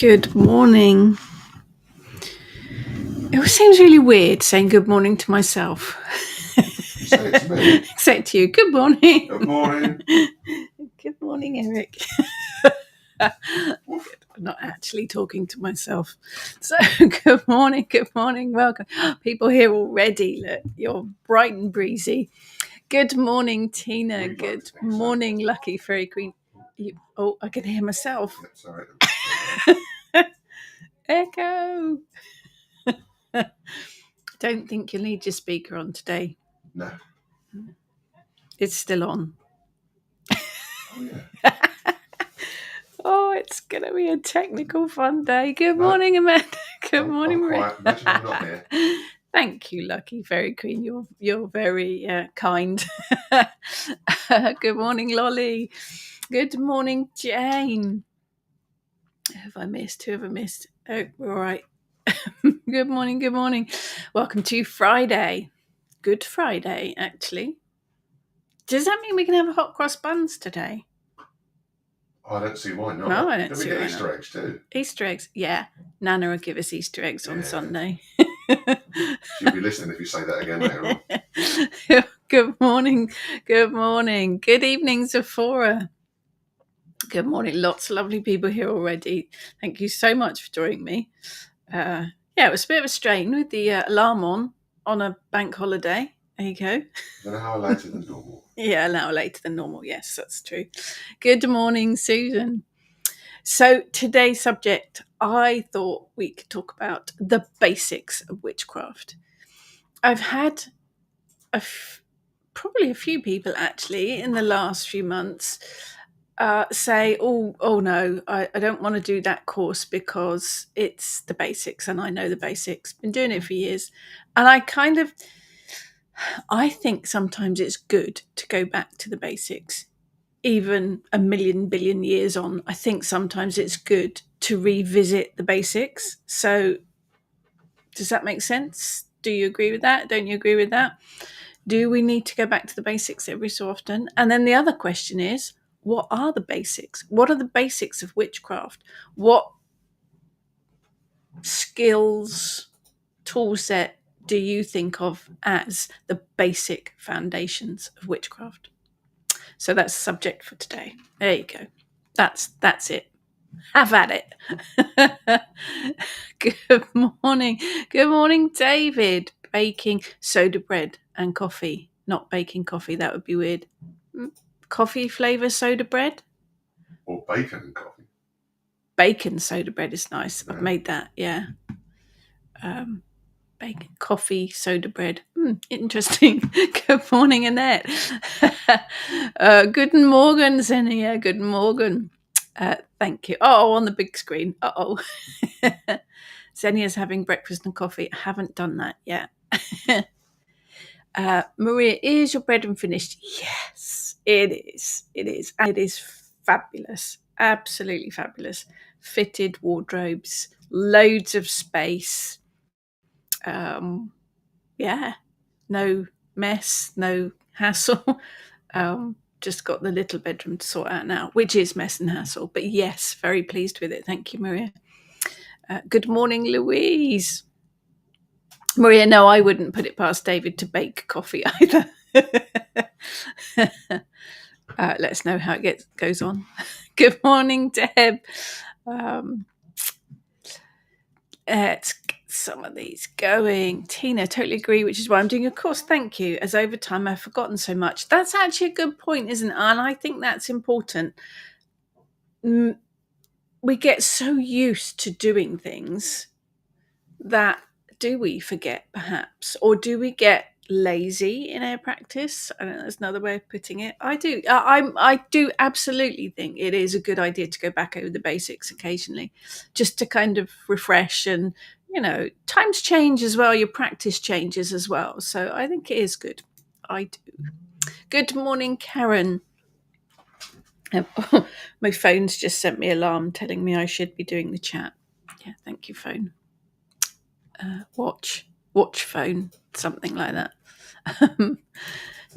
Good morning. It always seems really weird saying good morning to myself. Say it to me. Say it to you. Good morning. Good morning. Good morning, Eric. Good. I'm not actually talking to myself. So, good morning. Welcome. People here already. Look, you're bright and breezy. Good morning, Tina. We'd like Good to think so. morning, Lucky Fairy Queen. I can hear myself. Yep, sorry. Echo. Don't think you'll need your speaker on today. No. It's still on. Oh, yeah. Oh, it's going to be a technical fun day. Good morning, Amanda. Good morning, Maria. Quiet. Imagine I'm not here. Thank you, Lucky Fairy Queen. You're very kind. Good morning, Lolly. Good morning, Jane. Who have I missed? Oh, we're all right. Good morning. Welcome to Friday. Good Friday, actually. Does that mean we can have hot cross buns today? I don't see why not. No, I don't see we get why Easter not. eggs too. Easter eggs, yeah. Nana will give us Easter eggs on Sunday. She'll be listening if you say that again later on. Good morning. Good evening, Zephora. Good morning. Lots of lovely people here already. Thank you so much for joining me. Yeah, it was a bit of a strain with the alarm on a bank holiday. There you go. An hour later than normal. Yeah, an hour later than normal. Yes, that's true. Good morning, Susan. So today's subject, I thought we could talk about the basics of witchcraft. I've had probably a few people actually in the last few months say, oh no, I don't want to do that course because it's the basics and I know the basics. Been doing it for years. And I think sometimes it's good to go back to the basics. Even a million billion years on, I think sometimes it's good to revisit the basics. So does that make sense? Do you agree with that? Don't you agree with that? Do we need to go back to the basics every so often? And then the other question is, what are the basics? What are the basics of witchcraft? What skills, tool set do you think of as the basic foundations of witchcraft? So that's the subject for today. There you go. That's it. Have at it. Good morning, David. Baking soda bread and coffee. Not baking coffee, that would be weird. Coffee flavour soda bread? Or bacon and coffee. Bacon soda bread is nice. Yeah. I've made that, yeah. Bacon, coffee, soda bread. Interesting. Good morning, Annette. Guten Morgen, Xenia. Guten Morgen. Thank you. Oh, on the big screen. Xenia's having breakfast and coffee. I haven't done that yet. Maria, is your bread finished? Yes, it is. It is. And it is fabulous. Absolutely fabulous. Fitted wardrobes, loads of space. Yeah, no mess, no hassle. Just got the little bedroom to sort out now, which is mess and hassle. But yes, very pleased with it. Thank you, Maria. Good morning, Louise. Maria, no, I wouldn't put it past David to bake coffee either. Let us know how it goes on. Good morning, Deb. Let's get some of these going. Tina, totally agree, which is why I'm doing a course. Thank you. As over time, I've forgotten so much. That's actually a good point, isn't it? And I think that's important. We get so used to doing things that do we forget, perhaps? Or do we get lazy in our practice? I don't know, that's another way of putting it. I do. I do absolutely think it is a good idea to go back over the basics occasionally, just to kind of refresh. And times change as well. Your practice changes as well. So I think it is good. I do. Good morning, Karen. My phone's just sent me an alarm telling me I should be doing the chat. Yeah, thank you, phone. Watch phone, something like that.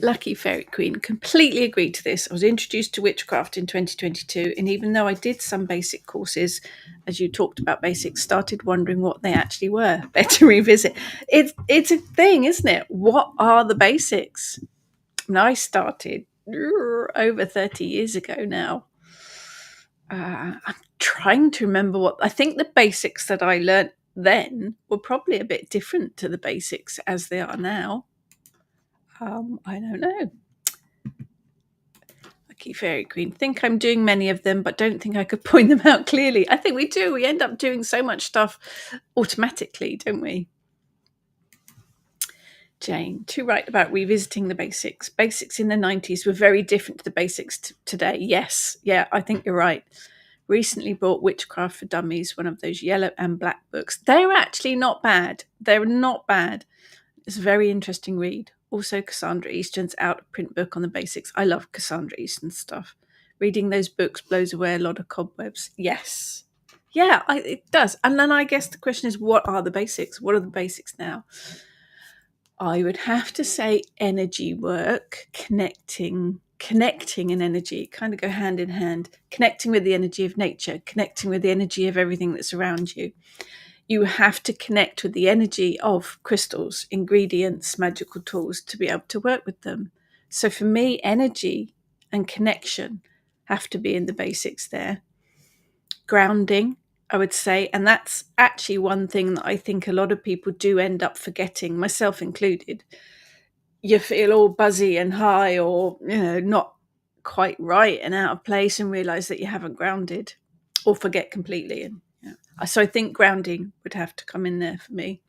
Lucky Fairy Queen, completely agreed to this. I was introduced to witchcraft in 2022, and even though I did some basic courses, as you talked about basics, started wondering what they actually were. Better revisit. It's a thing, isn't it? What are the basics? And I started over 30 years ago now. I'm trying to remember what I think the basics that I learnt then were probably a bit different to the basics as they are now. I don't know. Lucky Fairy Queen. Think I'm doing many of them, but don't think I could point them out clearly. I think we do. We end up doing so much stuff automatically, don't we? Jane, too right about revisiting the basics. Basics in the 90s were very different to the basics today. Yes, yeah, I think you're right. Recently bought Witchcraft for Dummies, one of those yellow and black books. They're actually not bad. They're not bad. It's a very interesting read. Also, Cassandra Easton's out of print book on the basics. I love Cassandra Easton's stuff. Reading those books blows away a lot of cobwebs. Yes. Yeah, it does. And then I guess the question is, what are the basics? What are the basics now? I would have to say energy work, connecting and energy kind of go hand in hand. Connecting with the energy of nature, connecting with the energy of everything that's around you. You have to connect with the energy of crystals, ingredients, magical tools to be able to work with them. So for me, energy and connection have to be in the basics there. Grounding, I would say, and that's actually one thing that I think a lot of people do end up forgetting, myself included. You feel all buzzy and high or, not quite right and out of place and realize that you haven't grounded or forget completely. And so I think grounding would have to come in there for me.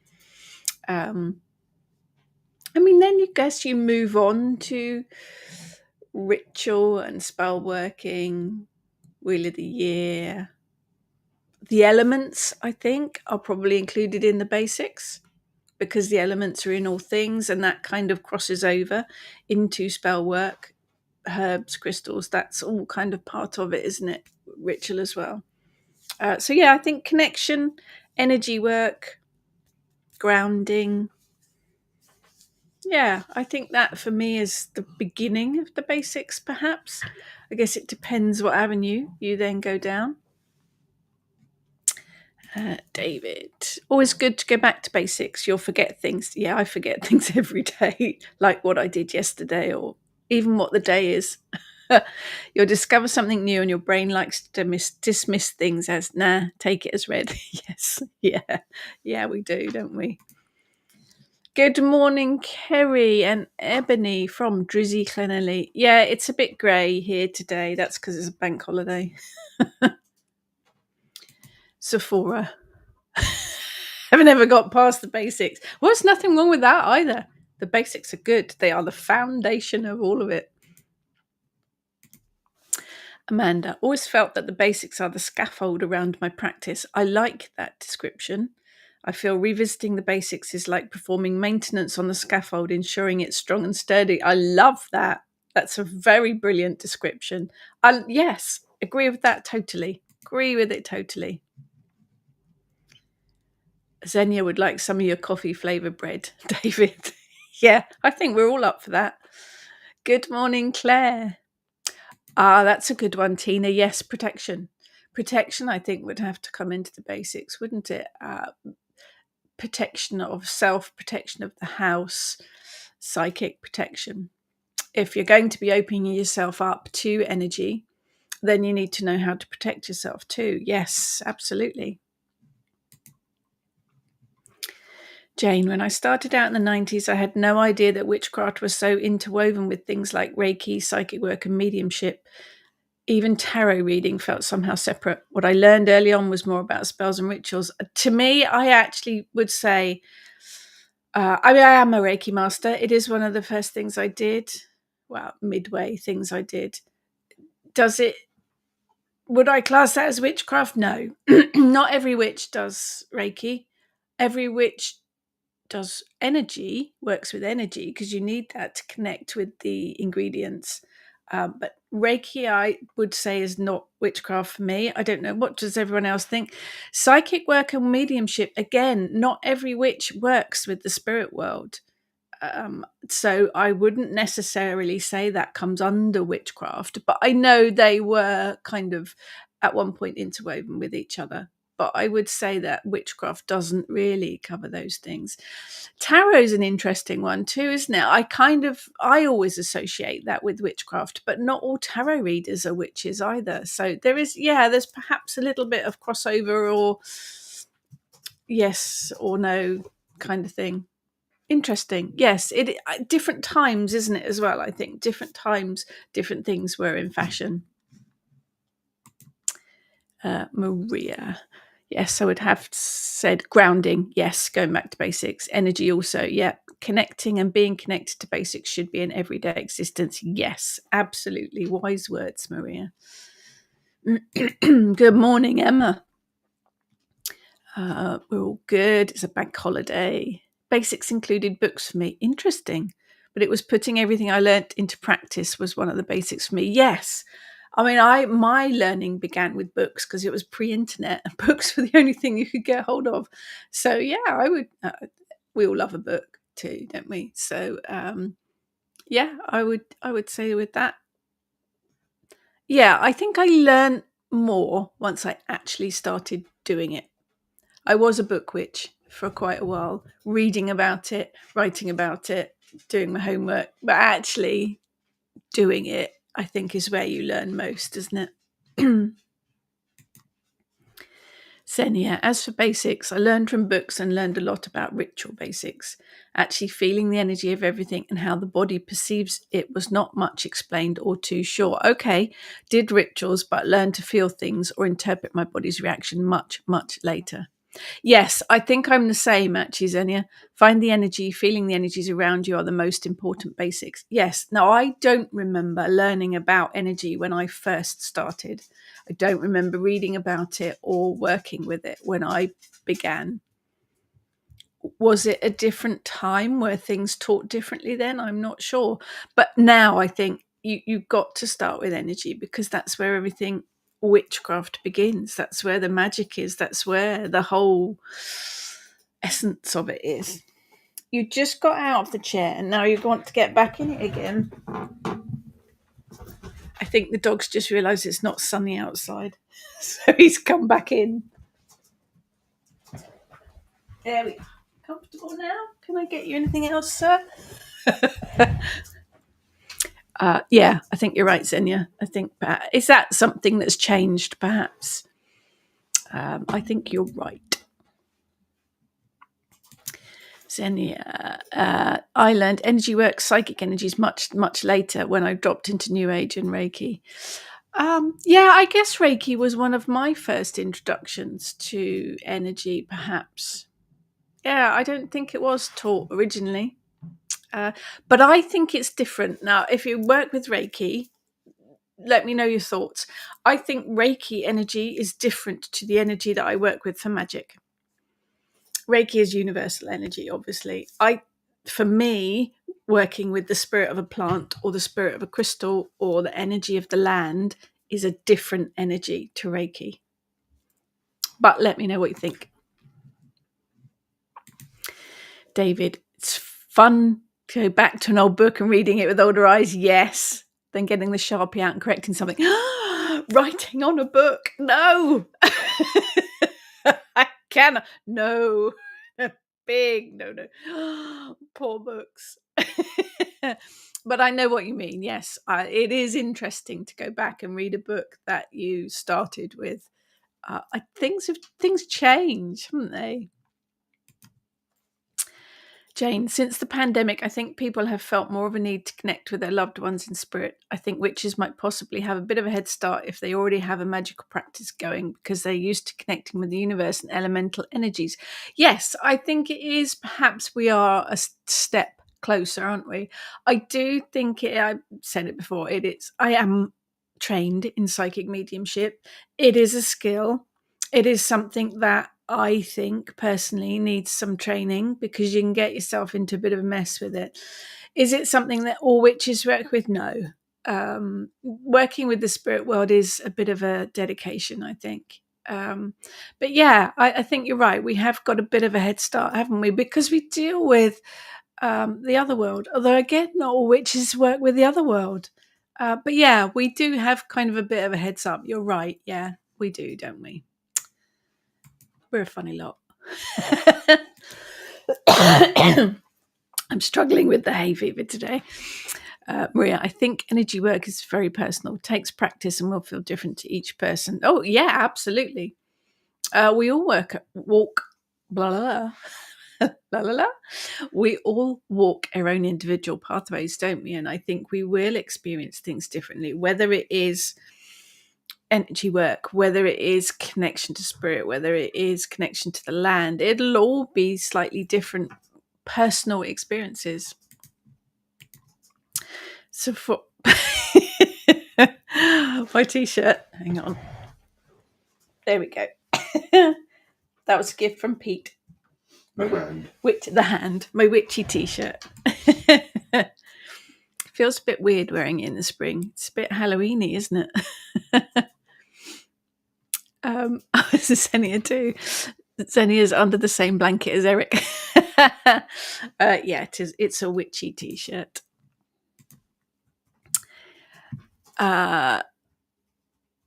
Then you guess you move on to ritual and spell working, Wheel of the Year. The elements, I think, are probably included in the basics because the elements are in all things and that kind of crosses over into spell work, herbs, crystals. That's all kind of part of it, isn't it? Ritual as well. I think connection, energy work, grounding. Yeah, I think that for me is the beginning of the basics, perhaps. I guess it depends what avenue you then go down. David, always good to go back to basics. You'll forget things. Yeah, I forget things every day, like what I did yesterday or even what the day is. You'll discover something new and your brain likes to dismiss things as, nah, take it as read. Yes, yeah, we do, don't we? Good morning, Kerry and Ebony from Drizzy Clenelly. Yeah, it's a bit grey here today. That's because it's a bank holiday. Sephora. Haven't ever got past the basics. Well, there's nothing wrong with that either. The basics are good. They are the foundation of all of it. Amanda, always felt that the basics are the scaffold around my practice. I like that description. I feel revisiting the basics is like performing maintenance on the scaffold, ensuring it's strong and sturdy. I love that. That's a very brilliant description. Yes, agree with that totally. Agree with it totally. Xenia would like some of your coffee flavoured bread, David. Yeah, I think we're all up for that. Good morning, Claire. That's a good one, Tina. Yes, protection. Protection, I think, would have to come into the basics, wouldn't it? Protection of self, protection of the house, psychic protection. If you're going to be opening yourself up to energy, then you need to know how to protect yourself too. Yes, absolutely. Jane, when I started out in the 90s, I had no idea that witchcraft was so interwoven with things like Reiki, psychic work, and mediumship. Even tarot reading felt somehow separate. What I learned early on was more about spells and rituals. To me, I actually would say, I am a Reiki master. It is one of the first things I did. Well, midway things I did. Would I class that as witchcraft? No. Not every witch does Reiki. Every witch does energy, works with energy, because you need that to connect with the ingredients. But Reiki, I would say, is not witchcraft for me. I don't know. What does everyone else think? Psychic work and mediumship, again, not every witch works with the spirit world. So I wouldn't necessarily say that comes under witchcraft, but I know they were kind of at one point interwoven with each other. But I would say that witchcraft doesn't really cover those things. Tarot's an interesting one too, isn't it? I always associate that with witchcraft, but not all tarot readers are witches either. So there's perhaps a little bit of crossover, or yes or no kind of thing. Interesting. Yes, it different times, isn't it, as well? I think different times, different things were in fashion. Maria. Yes, I would have said grounding. Yes, going back to basics. Energy also. Yeah, connecting and being connected to basics should be an everyday existence. Yes, absolutely. Wise words, Maria. Good morning, Emma. We're all good. It's a bank holiday. Basics included books for me. Interesting. But it was putting everything I learnt into practice was one of the basics for me. Yes. I mean, my learning began with books because it was pre-internet and books were the only thing you could get hold of. So yeah, I would. We all love a book too, don't we? So yeah, I would say with that. Yeah, I think I learned more once I actually started doing it. I was a book witch for quite a while, reading about it, writing about it, doing my homework, but actually doing it, I think, is where you learn most, isn't it? Senia, as for basics, I learned from books and learned a lot about ritual basics. Actually, feeling the energy of everything and how the body perceives it was not much explained or too sure. Okay, did rituals, but learned to feel things or interpret my body's reaction much, much later. Yes, I think I'm the same, actually, Xenia. Find the energy, feeling the energies around you are the most important basics. Yes. Now, I don't remember learning about energy when I first started. I don't remember reading about it or working with it when I began. Was it a different time where things taught differently then? I'm not sure. But now I think you've got to start with energy because that's where everything witchcraft begins. That's where the magic is. That's where the whole essence of it is. You just got out of the chair and now you want to get back in it again. I think the dog's just realised it's not sunny outside. So he's come back in. There we go. Comfortable now? Can I get you anything else, sir? Yeah, I think you're right, Xenia. I think is that something that's changed, perhaps? I think you're right. Xenia, I learned energy work, psychic energies much, much later when I dropped into New Age and Reiki. Yeah, I guess Reiki was one of my first introductions to energy, perhaps. Yeah, I don't think it was taught originally. But I think it's different. Now, if you work with Reiki, let me know your thoughts. I think Reiki energy is different to the energy that I work with for magic. Reiki is universal energy, obviously. For me, working with the spirit of a plant or the spirit of a crystal or the energy of the land is a different energy to Reiki. But let me know what you think. David, it's fun to go back to an old book and reading it with older eyes. Yes. Then getting the Sharpie out and correcting something. Writing on a book. No. I cannot. No. Big no. Poor books. But I know what you mean. Yes, it is interesting to go back and read a book that you started with. Things change, haven't they? Jane, since the pandemic, I think people have felt more of a need to connect with their loved ones in spirit. I think witches might possibly have a bit of a head start if they already have a magical practice going because they're used to connecting with the universe and elemental energies. Yes, I think it is. Perhaps we are a step closer, aren't we? I do think I said it before. I am trained in psychic mediumship. It is a skill. It is something that I think personally needs some training because you can get yourself into a bit of a mess with it. Is it something that all witches work with? No. Working with the spirit world is a bit of a dedication, I think. But yeah, I think you're right. We have got a bit of a head start, haven't we? Because we deal with the other world. Although again, not all witches work with the other world. But yeah, we do have kind of a bit of a heads up. You're right. Yeah, we do, don't we? We're a funny lot. I'm struggling with the hay fever today. Maria, I think energy work is very personal. It takes practice and will feel different to each person. Oh, yeah, absolutely. We all walk, blah, blah, blah, blah, blah, blah. We all walk our own individual pathways, don't we? And I think we will experience things differently, whether it is energy work, whether it is connection to spirit, whether it is connection to the land. It'll all be slightly different personal experiences. So for my t-shirt, hang on. There we go. That was a gift from Pete. The hand. My witchy t-shirt. Feels a bit weird wearing it in the spring. It's a bit Halloweeny, isn't it? This is Xenia too. Xenia's under the same blanket as Eric. Yeah, it is. It's a witchy t-shirt.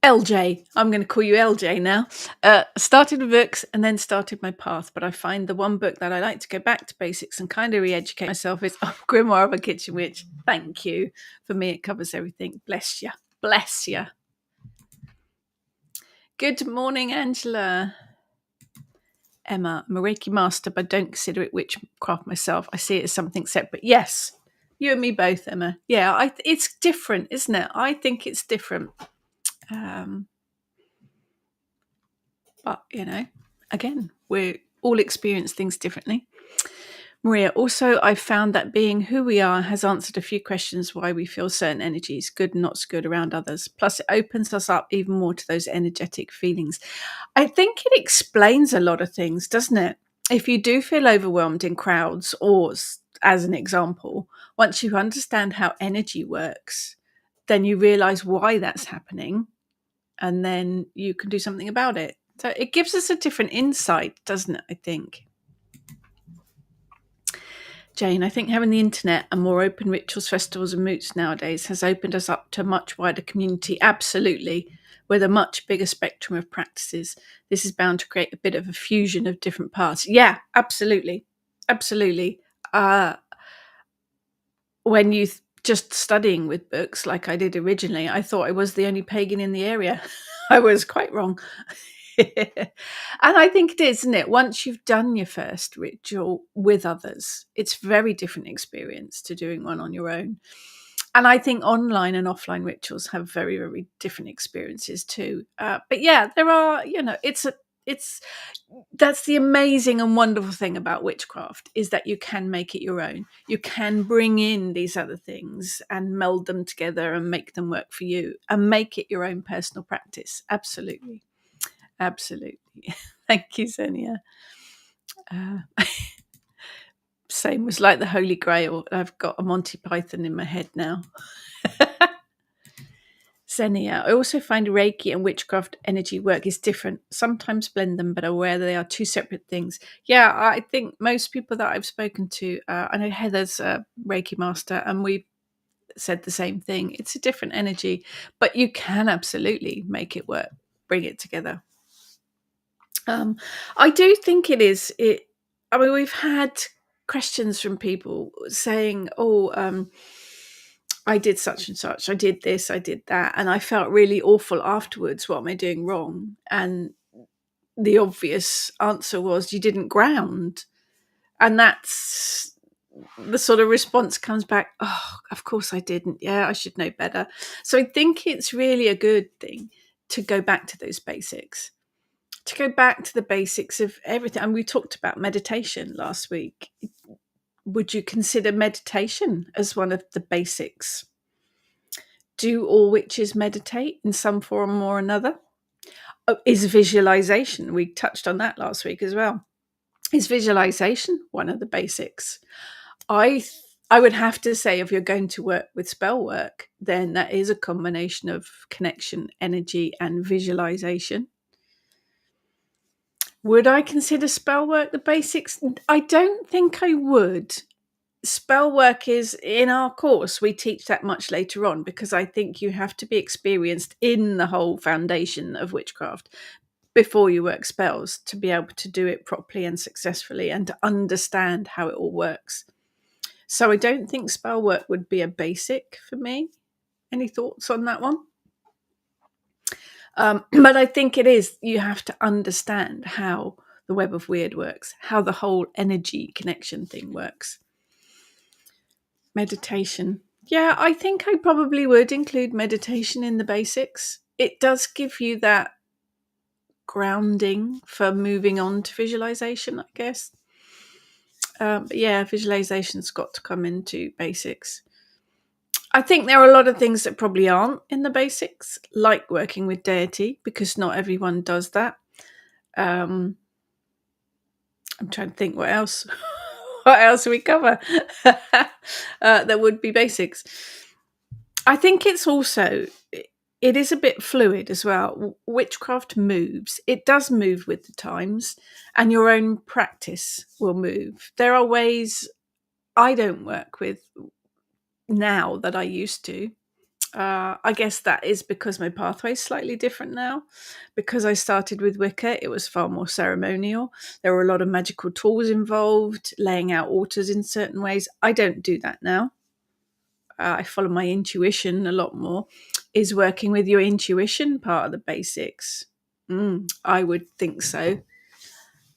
LJ, I'm going to call you LJ now. Started with books and then started my path, but I find the one book that I like to go back to basics and kind of re-educate myself is Grimoire of a Kitchen Witch. Thank you. For me, it covers everything. Bless you. Bless you. Good morning, Angela. Emma, I'm a Reiki master, but don't consider it witchcraft myself. I see it as something separate. Yes, you and me both, Emma. Yeah, it's different, isn't it? I think it's different. But, again, we all experience things differently. Maria, also, I found that being who we are has answered a few questions why we feel certain energies, good and not so good, around others. Plus, it opens us up even more to those energetic feelings. I think it explains a lot of things, doesn't it? If you do feel overwhelmed in crowds, or as an example, once you understand how energy works, then you realize why that's happening, and then you can do something about it. So it gives us a different insight, doesn't it, I think? Jane, I think having the internet and more open rituals, festivals and moots nowadays has opened us up to a much wider community. Absolutely. With a much bigger spectrum of practices. This is bound to create a bit of a fusion of different paths. Yeah, absolutely. Absolutely. When you just studying with books like I did originally, I thought I was the only pagan in the area. I was quite wrong. And I think it is, isn't it? Once you've done your first ritual with others, it's a very different experience to doing one on your own. And I think online and offline rituals have very, very different experiences too. But yeah, there are, that's the amazing and wonderful thing about witchcraft, is that you can make it your own. You can bring in these other things and meld them together and make them work for you and make it your own personal practice. Absolutely. Absolutely. Thank you, Xenia. Same was like the Holy Grail. I've got a Monty Python in my head now. Xenia, I also find Reiki and witchcraft energy work is different. Sometimes blend them, but aware they are two separate things. Yeah, I think most people that I've spoken to, I know Heather's a Reiki master, and we said the same thing. It's a different energy, but you can absolutely make it work, bring it together. I do think it is. I mean, we've had questions from people saying, I did such and such, I did this, I did that, and I felt really awful afterwards. What am I doing wrong? And the obvious answer was you didn't ground. And that's the sort of response comes back, oh, of course I didn't. Yeah, I should know better. So I think it's really a good thing to go back to those basics. To go back to the basics of everything. And we talked about meditation last week. Would you consider meditation as one of the basics? Do all witches meditate in some form or another? Is visualization, we touched on that last week as well. Is visualization one of the basics? I would have to say, if you're going to work with spell work, then that is a combination of connection, energy, and visualization. Would I consider spell work the basics? I don't think I would. spell work is in our course. We teach that much later on because I think you have to be experienced in the whole foundation of witchcraft before you work spells to be able to do it properly and successfully and to understand how it all works. So I don't think spell work would be a basic for me. Any thoughts on that one? But I think it is. You have to understand how the web of weird works, how the whole energy connection thing works. Meditation. Yeah, I think I probably would include meditation in the basics. It does give you that grounding for moving on to visualization, I guess. But yeah, visualization's got to come into basics. I think there are a lot of things that probably aren't in the basics, like working with deity, because not everyone does that. I'm trying to think what else. What else we cover that would be basics. I think it's also, it is a bit fluid as well. Witchcraft moves. It does move with the times, and your own practice will move. There are ways I don't work with now that I used to. I guess that is because my pathway is slightly different now. Because I started with Wicca, it was far more ceremonial. There were a lot of magical tools involved, laying out altars in certain ways. I don't do that now. I follow my intuition a lot more. Is working with your intuition part of the basics? I would think so.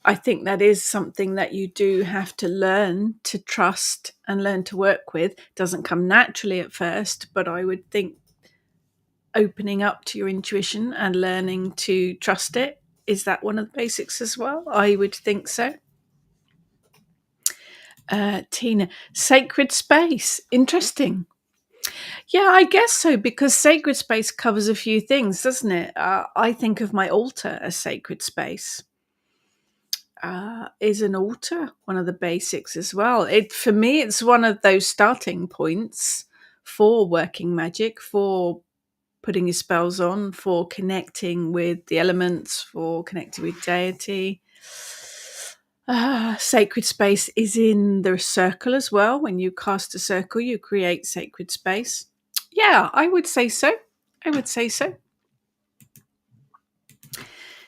I think that is something that you do have to learn to trust and learn to work with. It doesn't come naturally at first, but I would think opening up to your intuition and learning to trust it, is that one of the basics as well? I would think so. Tina, sacred space. Interesting. Yeah, I guess so, because sacred space covers a few things, doesn't it? I think of my altar as sacred space. Is an altar one of the basics as well? For me, it's one of those starting points for working magic, for putting your spells on, for connecting with the elements, for connecting with deity. Sacred space is in the circle as well. When you cast a circle, you create sacred space. Yeah, I would say so. I would say so.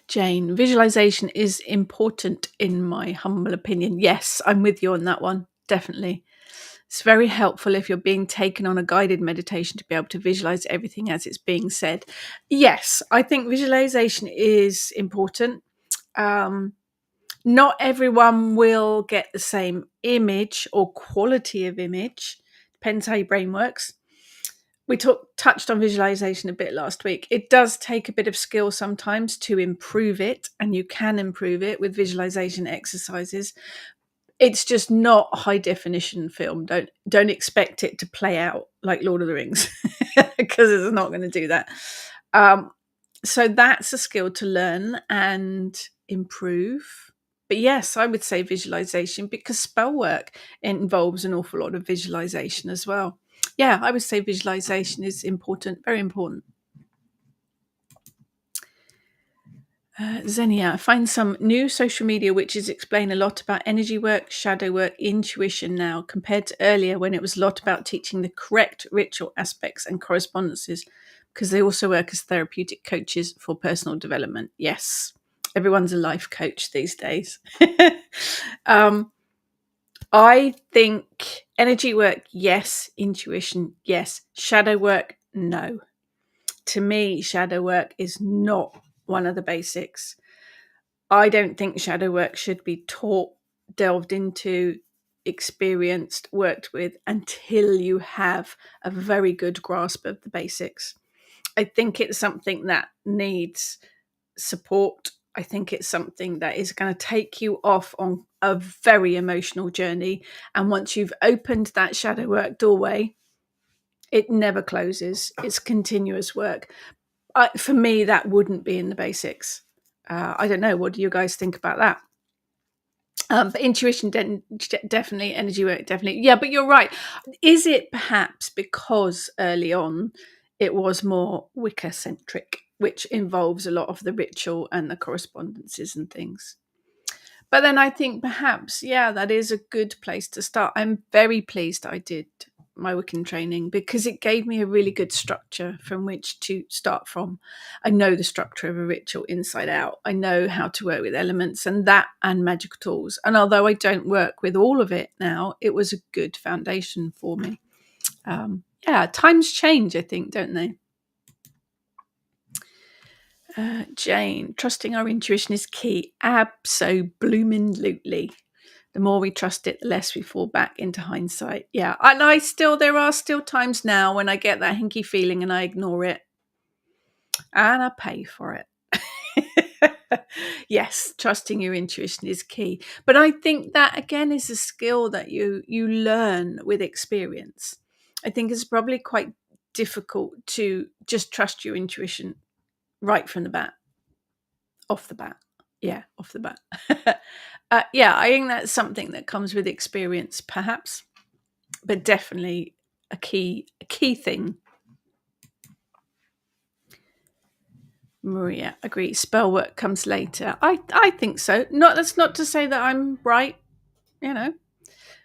Jane, visualization is important in my humble opinion. Yes, I'm with you on that one. Definitely. It's very helpful if you're being taken on a guided meditation to be able to visualize everything as it's being said. Yes, I think visualization is important. Not everyone will get the same image or quality of image. Depends how your brain works. We touched on visualization a bit last week. It does take a bit of skill sometimes to improve it, and you can improve it with visualization exercises. It's just not high definition film. Don't expect it to play out like Lord of the Rings, because it's not going to do that. So that's a skill to learn and improve. But yes, I would say visualization, because spell work involves an awful lot of visualization as well. Yeah, I would say visualization is important, very important. Xenia, I find some new social media witches explain a lot about energy work, shadow work, intuition now, compared to earlier when it was a lot about teaching the correct ritual aspects and correspondences, because they also work as therapeutic coaches for personal development. Yes, everyone's a life coach these days. I think energy work, yes. Intuition, yes. Shadow work, no. To me, shadow work is not one of the basics. I don't think shadow work should be taught, delved into, experienced, worked with until you have a very good grasp of the basics. I think it's something that needs support. I think it's something that is going to take you off on a very emotional journey. And once you've opened that shadow work doorway, it never closes. It's continuous work. For me, that wouldn't be in the basics. I don't know. What do you guys think about that? But intuition, definitely. Energy work, definitely. Yeah, but you're right. Is it perhaps because early on it was more Wicca centric, which involves a lot of the ritual and the correspondences and things? But then I think perhaps, yeah, that is a good place to start. I'm very pleased I did my Wiccan training because it gave me a really good structure from which to start from. I know the structure of a ritual inside out. I know how to work with elements and magical tools. And although I don't work with all of it now, it was a good foundation for me. Yeah, times change, I think, don't they? Jane, trusting our intuition is key. Abso-bloomin'-lutely. The more we trust it, the less we fall back into hindsight. Yeah, and there are still times now when I get that hinky feeling and I ignore it, and I pay for it. Yes, trusting your intuition is key, but I think that again is a skill that you learn with experience. I think it's probably quite difficult to just trust your intuition right from the bat. Off the bat. Yeah, off the bat. Yeah, I think that's something that comes with experience, perhaps, but definitely a key thing. Maria, agree. Spell work comes later. I think so. That's not to say that I'm right. You know,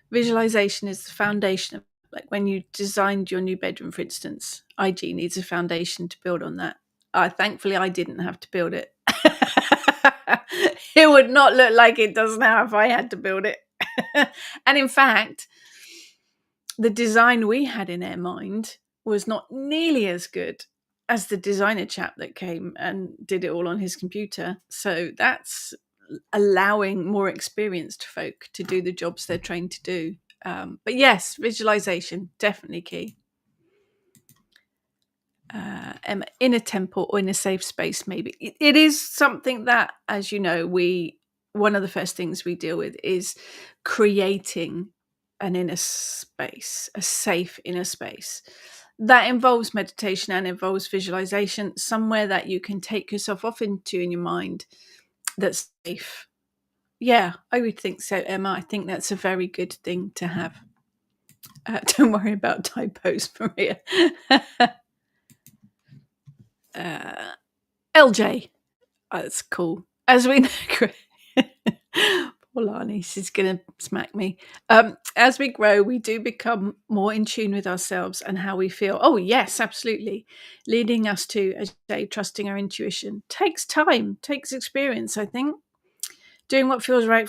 visualization is the foundation of, like, when you designed your new bedroom, for instance. IG needs a foundation to build on that. Thankfully, I didn't have to build it. It would not look like it does now if I had to build it. And in fact, the design we had in our mind was not nearly as good as the designer chap that came and did it all on his computer. So that's allowing more experienced folk to do the jobs they're trained to do. But yes, visualization, definitely key. In a temple or in a safe space, maybe. It is something that, as you know, one of the first things we deal with is creating an inner space, a safe inner space. That involves meditation and involves visualization, somewhere that you can take yourself off into in your mind that's safe. Yeah, I would think so, Emma. I think that's a very good thing to have. Don't worry about typos, Maria. LJ. Oh, that's cool. As we know, poor Lani, she's going to smack me. As we grow, we do become more in tune with ourselves and how we feel. Oh, yes, absolutely. Leading us to, as you say, trusting our intuition takes time, takes experience, I think. Doing what feels right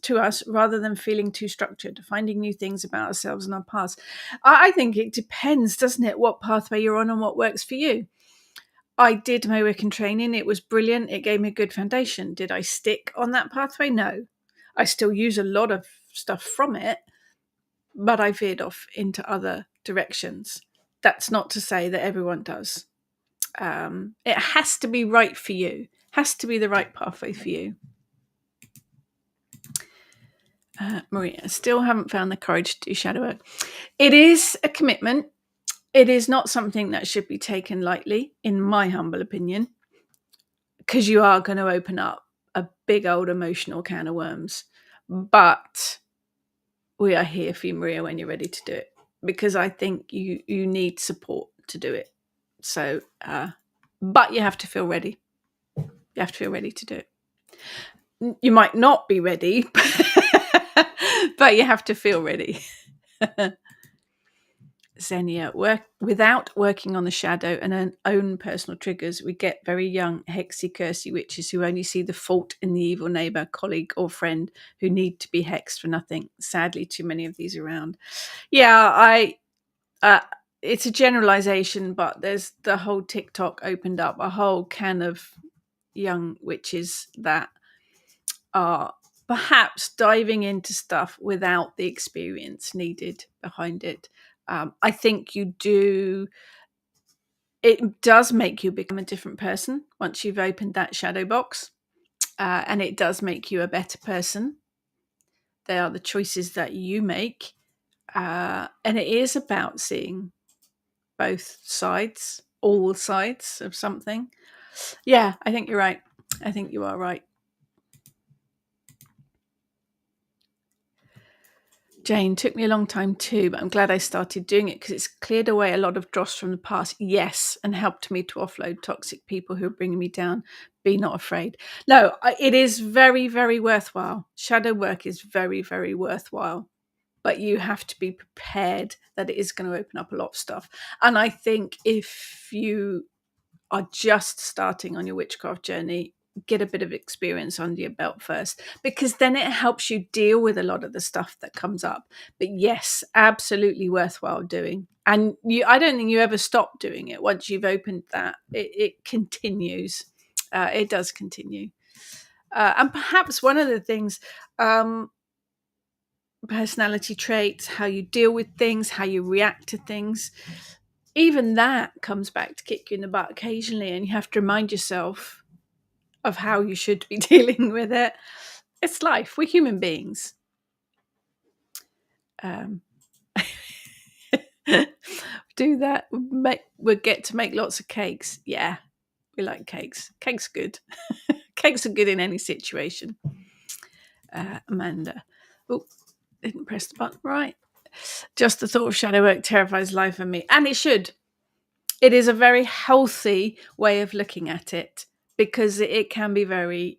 to us, rather than feeling too structured, finding new things about ourselves and our past. I think it depends, doesn't it, what pathway you're on and what works for you. I did my Wiccan training. It was brilliant. It gave me a good foundation. Did I stick on that pathway? No. I still use a lot of stuff from it, but I veered off into other directions. That's not to say that everyone does. It has to be right for you. Has to be the right pathway for you. Maria, still haven't found the courage to do shadow work. It is a commitment. It is not something that should be taken lightly, in my humble opinion, because you are going to open up a big old emotional can of worms. But we are here for you, Maria, when you're ready to do it, because I think you need support to do it. So, but you have to feel ready. You have to feel ready to do it. You might not be ready, but you have to feel ready. Xenia, without working on the shadow and our own personal triggers, we get very young, hexy, cursy witches who only see the fault in the evil neighbour, colleague, or friend who need to be hexed for nothing. Sadly, too many of these around. Yeah, it's a generalisation, but there's the whole TikTok opened up a whole can of young witches that are perhaps diving into stuff without the experience needed behind it. I think it does make you become a different person once you've opened that shadow box, and it does make you a better person. They are the choices that you make, and it is about seeing both sides, all sides of something. Yeah, I think you're right. I think you are right. Jane, took me a long time too, but I'm glad I started doing it because it's cleared away a lot of dross from the past. Yes, and helped me to offload toxic people who are bringing me down. Be not afraid. No, it is very, very worthwhile. Shadow work is very, very worthwhile. But you have to be prepared that it is going to open up a lot of stuff. And I think if you are just starting on your witchcraft journey, get a bit of experience under your belt first, because then it helps you deal with a lot of the stuff that comes up. But yes, absolutely worthwhile doing. And I don't think you ever stop doing it. Once you've opened that, it continues. It does continue. And perhaps one of the things, personality traits, how you deal with things, how you react to things, even that comes back to kick you in the butt occasionally, and you have to remind yourself of how you should be dealing with it. It's life. We're human beings. Do that. We'll get to make lots of cakes. Yeah, we like cakes. Cakes are good. Cakes are good in any situation. Amanda. Oh, didn't press the button right. Just the thought of shadow work terrifies life of me. And it should. It is a very healthy way of looking at it, because it can be very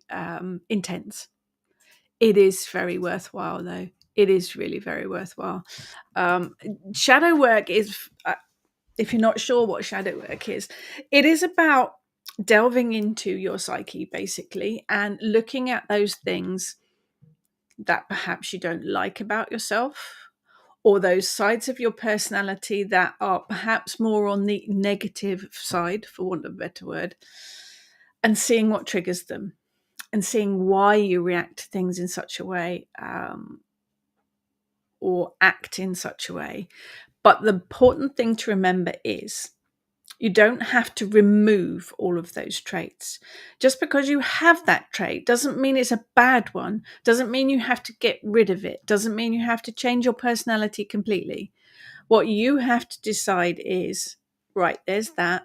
intense. It is very worthwhile, though. It is really very worthwhile. Shadow work is, if you're not sure what shadow work is, it is about delving into your psyche, basically, and looking at those things that perhaps you don't like about yourself, or those sides of your personality that are perhaps more on the negative side, for want of a better word, and seeing what triggers them, and seeing why you react to things in such a way, or act in such a way. But the important thing to remember is you don't have to remove all of those traits. Just because you have that trait doesn't mean it's a bad one, doesn't mean you have to get rid of it, doesn't mean you have to change your personality completely. What you have to decide is, right, there's that.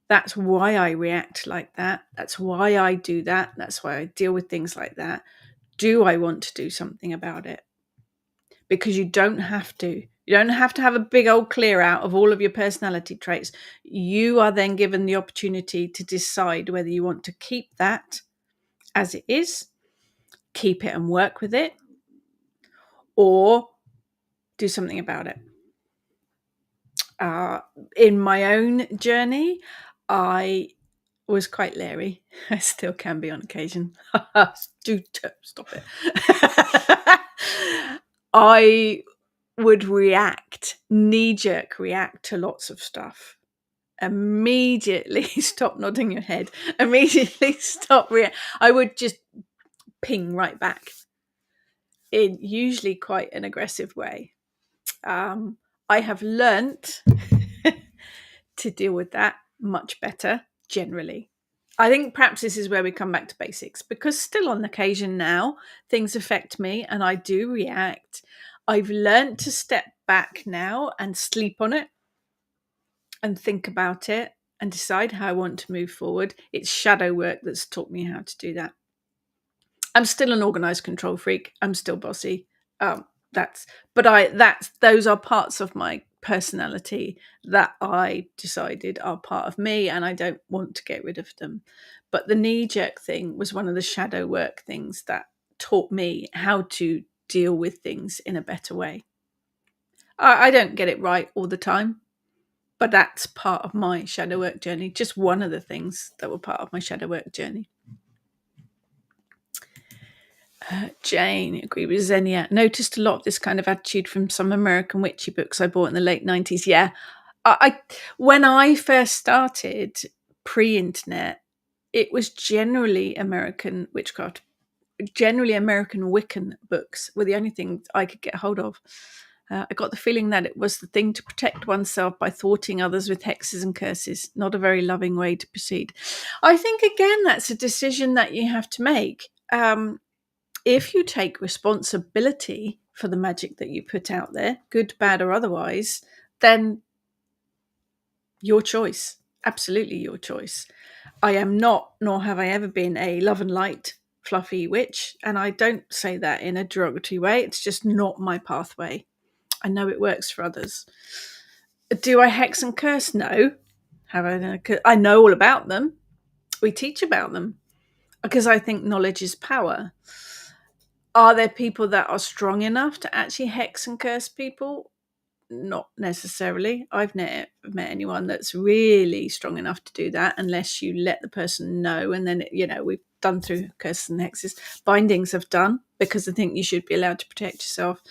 That's why I react like that. That's why I do that. That's why I deal with things like that. Do I want to do something about it? Because you don't have to. You don't have to have a big old clear out of all of your personality traits. You are then given the opportunity to decide whether you want to keep that as it is, keep it and work with it, or do something about it. In my own journey, I was quite leery. I still can be on occasion. Stop it. I would knee-jerk react to lots of stuff. Immediately stop nodding your head. Immediately stop I would just ping right back in usually quite an aggressive way. I have learnt to deal with that much better generally. I think perhaps this is where we come back to basics, because still on occasion now things affect me and I do react. I've learnt to step back now and sleep on it and think about it and decide how I want to move forward. It's shadow work that's taught me how to do that. I'm still an organized control freak. I'm still bossy. Those are parts of my personality that I decided are part of me, and I don't want to get rid of them. But the knee-jerk thing was one of the shadow work things that taught me how to deal with things in a better way. I don't get it right all the time, but that's part of my shadow work journey. Just one of the things that were part of my shadow work journey. Jane, agree with Xenia. Noticed a lot of this kind of attitude from some American witchy books I bought in the late 90s. Yeah. When I first started pre-internet, it was generally American witchcraft, generally American Wiccan books were the only thing I could get hold of. I got the feeling that it was the thing to protect oneself by thwarting others with hexes and curses. Not a very loving way to proceed. I think, again, that's a decision that you have to make. If you take responsibility for the magic that you put out there, good, bad, or otherwise, then your choice. Absolutely your choice. I am not, nor have I ever been, a love and light fluffy witch, and I don't say that in a derogatory way. It's just not my pathway. I know it works for others. Do I hex and curse? No. I know all about them. We teach about them because I think knowledge is power. Are there people that are strong enough to actually hex and curse people? Not necessarily. I've never met anyone that's really strong enough to do that unless you let the person know. And then, we've done through curses and hexes. Bindings have done because I think you should be allowed to protect yourself.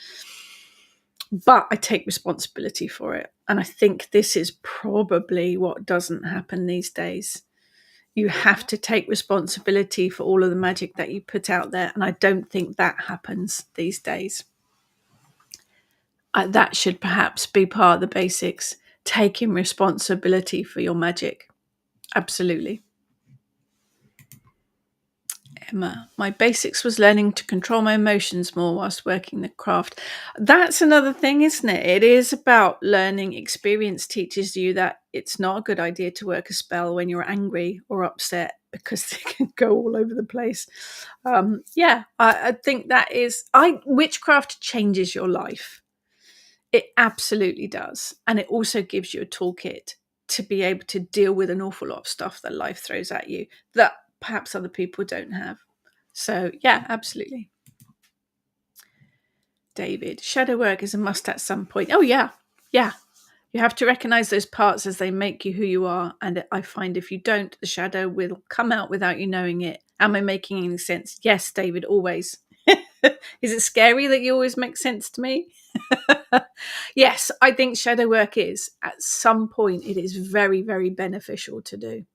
But I take responsibility for it. And I think this is probably what doesn't happen these days. You have to take responsibility for all of the magic that you put out there. And I don't think that happens these days. That should perhaps be part of the basics. Taking responsibility for your magic. Absolutely. Emma, my basics was learning to control my emotions more whilst working the craft. That's another thing, isn't it? It is about learning. Experience teaches you that it's not a good idea to work a spell when you're angry or upset because they can go all over the place. I think that is... witchcraft changes your life. It absolutely does. And it also gives you a toolkit to be able to deal with an awful lot of stuff that life throws at you that perhaps other people don't have. So, yeah, absolutely. David, shadow work is a must at some point. Oh, yeah. Yeah. You have to recognize those parts as they make you who you are. And I find if you don't, the shadow will come out without you knowing it. Am I making any sense? Yes, David, always. Is it scary that you always make sense to me? Yes, I think shadow work is. At some point, it is very, very beneficial to do.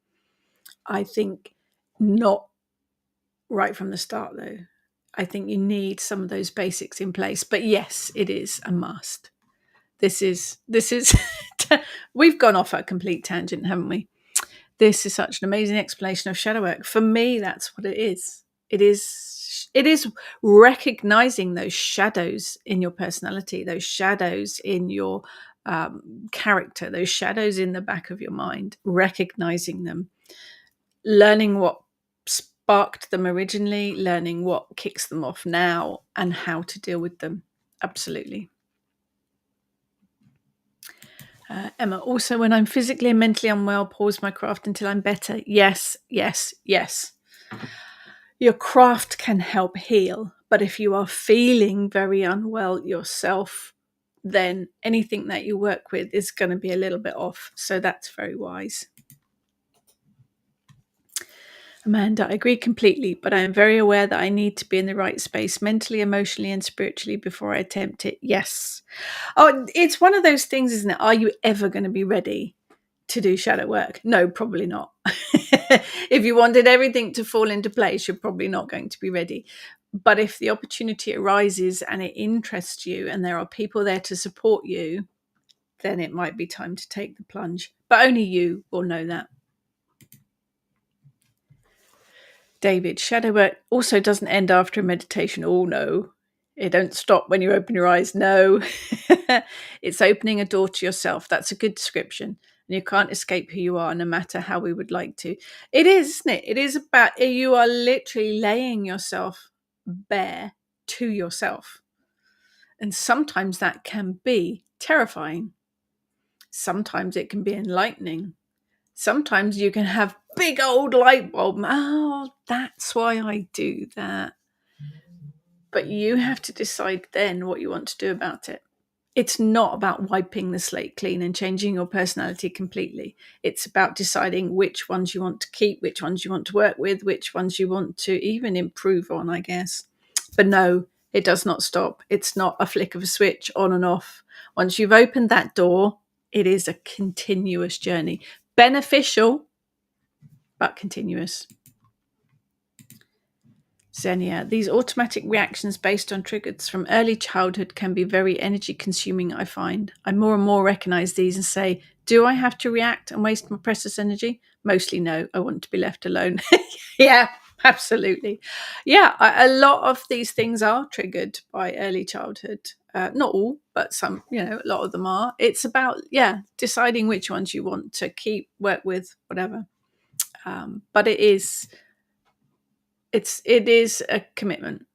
I think not right from the start, though. I think you need some of those basics in place. But yes, it is a must. This is we've gone off a complete tangent, haven't we? This is such an amazing explanation of shadow work. For me, that's what it is. It is recognizing those shadows in your personality, those shadows in your character, those shadows in the back of your mind, recognizing them, learning what sparked them originally, learning what kicks them off now, and how to deal with them. Absolutely. Emma, also when I'm physically and mentally unwell, pause my craft until I'm better. Yes, yes, yes. Your craft can help heal, but if you are feeling very unwell yourself, then anything that you work with is going to be a little bit off. So that's very wise. Amanda, I agree completely, but I am very aware that I need to be in the right space mentally, emotionally, and spiritually before I attempt it. Yes. Oh, it's one of those things, isn't it? Are you ever going to be ready to do shadow work? No, probably not. If you wanted everything to fall into place, you're probably not going to be ready. But if the opportunity arises and it interests you and there are people there to support you, then it might be time to take the plunge. But only you will know that. David, shadow work also doesn't end after a meditation. Oh, no. It don't stop when you open your eyes. No. It's opening a door to yourself. That's a good description. And you can't escape who you are, no matter how we would like to. It is, isn't it? It is about, you are literally laying yourself bare to yourself. And sometimes that can be terrifying. Sometimes it can be enlightening. Sometimes you can have big old light bulb. Oh, that's why I do that. But you have to decide then what you want to do about it. It's not about wiping the slate clean and changing your personality completely. It's about deciding which ones you want to keep, which ones you want to work with, which ones you want to even improve on, I guess. But no, it does not stop. It's not a flick of a switch on and off. Once you've opened that door, it is a continuous journey. Beneficial, but continuous. Xenia, these automatic reactions based on triggers from early childhood can be very energy consuming, I find. I more and more recognize these and say, do I have to react and waste my precious energy? Mostly no, I want to be left alone. Yeah, absolutely. Yeah, a lot of these things are triggered by early childhood. Not all, but some, a lot of them are. It's about, deciding which ones you want to keep, work with, whatever. But it is it is a commitment.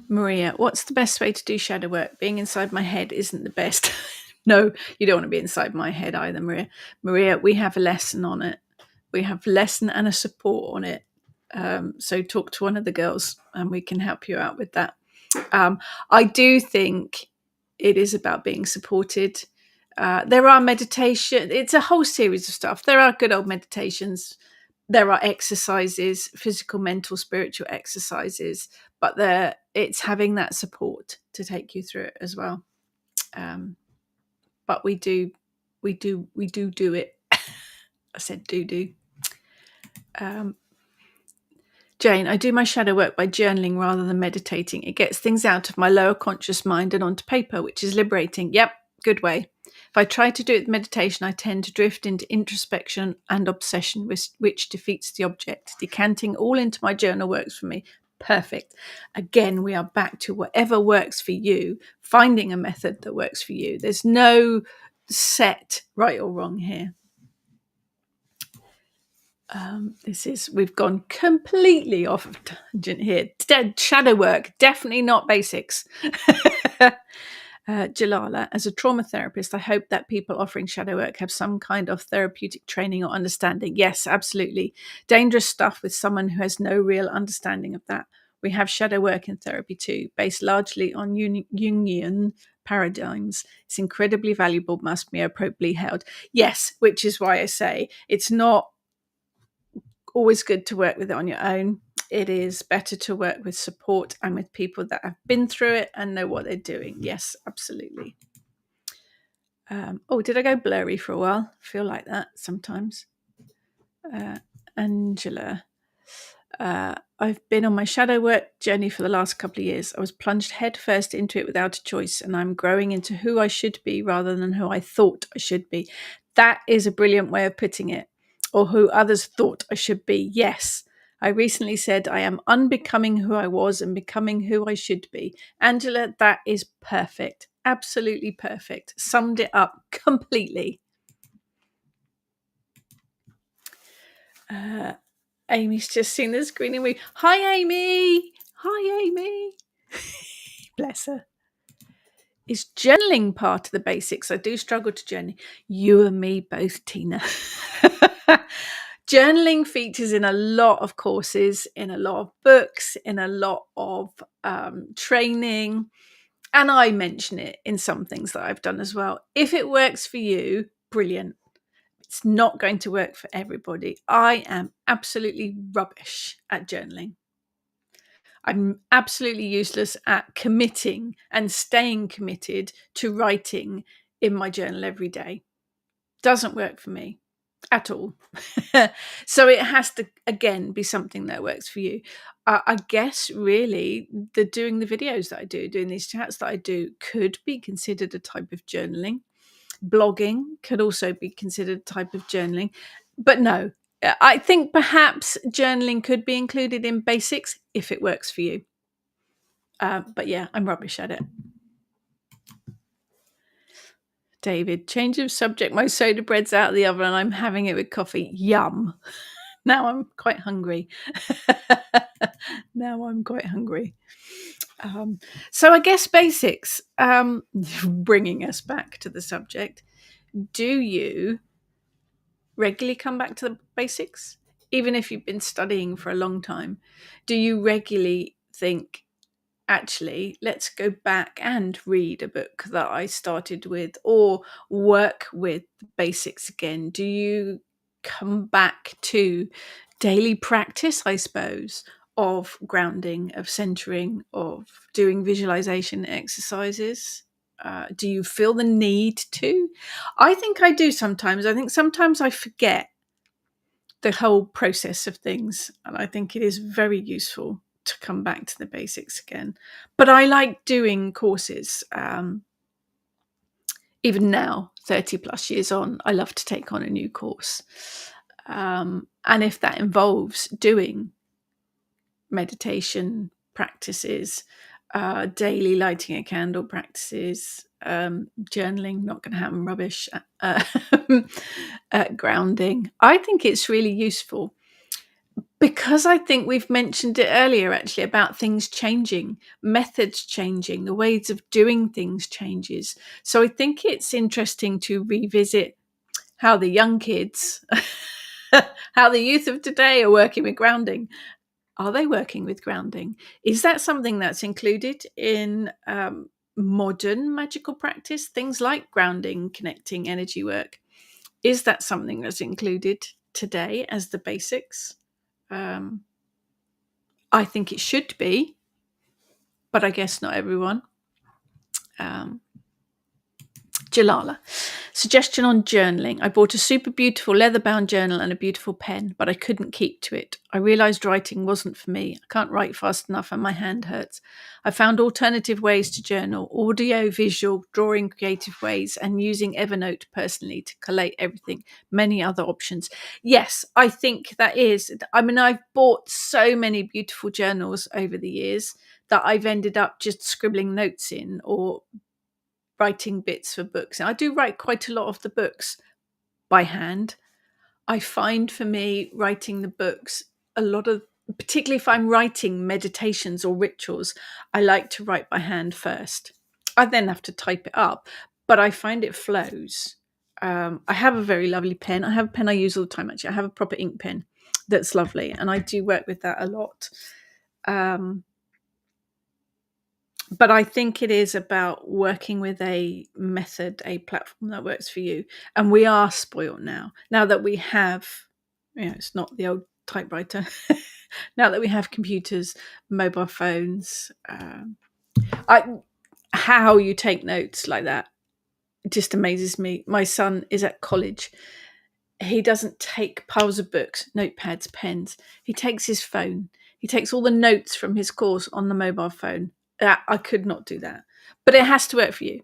Maria, what's the best way to do shadow work? Being inside my head isn't the best. No, you don't want to be inside my head either, Maria. Maria, we have a lesson on it. We have a lesson and a support on it. So talk to one of the girls and we can help you out with that. I do think it is about being supported. There are meditation. It's a whole series of stuff. There are good old meditations. There are exercises, physical, mental, spiritual exercises, but it's having that support to take you through it as well. But we do it. I said do. Jane, I do my shadow work by journaling rather than meditating. It gets things out of my lower conscious mind and onto paper, which is liberating. Yep, good way. If I try to do it with meditation, I tend to drift into introspection and obsession, which defeats the object. Decanting all into my journal works for me. Perfect. Again, we are back to whatever works for you, finding a method that works for you. There's no set right or wrong here. We've gone completely off of tangent here. Shadow work, definitely not basics. Jalala, as a trauma therapist, I hope that people offering shadow work have some kind of therapeutic training or understanding. Yes, absolutely. Dangerous stuff with someone who has no real understanding of that. We have shadow work in therapy too, based largely on Jungian paradigms. It's incredibly valuable, must be appropriately held. Yes, which is why I say it's not always good to work with it on your own. It is better to work with support and with people that have been through it and know what they're doing. Yes, absolutely. Did I go blurry for a while? I feel like that sometimes. Angela, I've been on my shadow work journey for the last couple of years. I was plunged headfirst into it without a choice, and I'm growing into who I should be rather than who I thought I should be. That is a brilliant way of putting it. Or who others thought I should be. Yes. I recently said I am unbecoming who I was and becoming who I should be. Angela, that is perfect. Absolutely perfect. Summed it up completely. Amy's just seen the screen and hi, Amy. Hi, Amy. Bless her. Is journaling part of the basics? I do struggle to journal. You and me both, Tina. Journaling features in a lot of courses, in a lot of books, in a lot of training. And I mention it in some things that I've done as well. If it works for you, brilliant. It's not going to work for everybody. I am absolutely rubbish at journaling. I'm absolutely useless at committing and staying committed to writing in my journal every day. Doesn't work for me at all. So it has to, again, be something that works for you. I guess really doing the videos that I do, doing these chats that I do could be considered a type of journaling. Blogging could also be considered a type of journaling. But no, I think perhaps journaling could be included in basics if it works for you. But yeah, I'm rubbish at it. David, change of subject. My soda bread's out of the oven and I'm having it with coffee. Yum. Now I'm quite hungry. So I guess basics, bringing us back to the subject. Do you regularly come back to the basics? Even if you've been studying for a long time, do you regularly think, actually, let's go back and read a book that I started with or work with the basics again? Do you come back to daily practice, I suppose, of grounding, of centering, of doing visualization exercises? Do you feel the need to? I think I do sometimes. I think sometimes I forget the whole process of things, and I think it is very useful to come back to the basics again. But I like doing courses. Even now, 30 plus years on, I love to take on a new course. And if that involves doing meditation practices, daily lighting a candle practices, journaling, not going to happen, rubbish, grounding, I think it's really useful. Because I think we've mentioned it earlier, actually, about things changing, methods changing, the ways of doing things changes. So I think it's interesting to revisit how the young kids, how the youth of today are working with grounding. Are they working with grounding? Is that something that's included in modern magical practice? Things like grounding, connecting, energy work. Is that something that's included today as the basics? Um, I think it should be, but I guess not everyone. Um, Jalala. Suggestion on journaling. I bought a super beautiful leather-bound journal and a beautiful pen, but I couldn't keep to it. I realised writing wasn't for me. I can't write fast enough and my hand hurts. I found alternative ways to journal, audio, visual, drawing creative ways, and using Evernote personally to collate everything. Many other options. Yes, I think that is. I mean, I've bought so many beautiful journals over the years that I've ended up just scribbling notes in or writing bits for books. And I do write quite a lot of the books by hand. I find for me writing the books, a lot of, particularly if I'm writing meditations or rituals, I like to write by hand first. I then have to type it up, but I find it flows. I have a very lovely pen. I have a pen I use all the time, actually. I have a proper ink pen that's lovely, and I do work with that a lot. But I think it is about working with a method, a platform that works for you. And we are spoiled now that we have, it's not the old typewriter. Now that we have computers, mobile phones, how you take notes like that, it just amazes me. My son is at college. He doesn't take piles of books, notepads, pens. He takes his phone. He takes all the notes from his course on the mobile phone. I could not do that. But it has to work for you.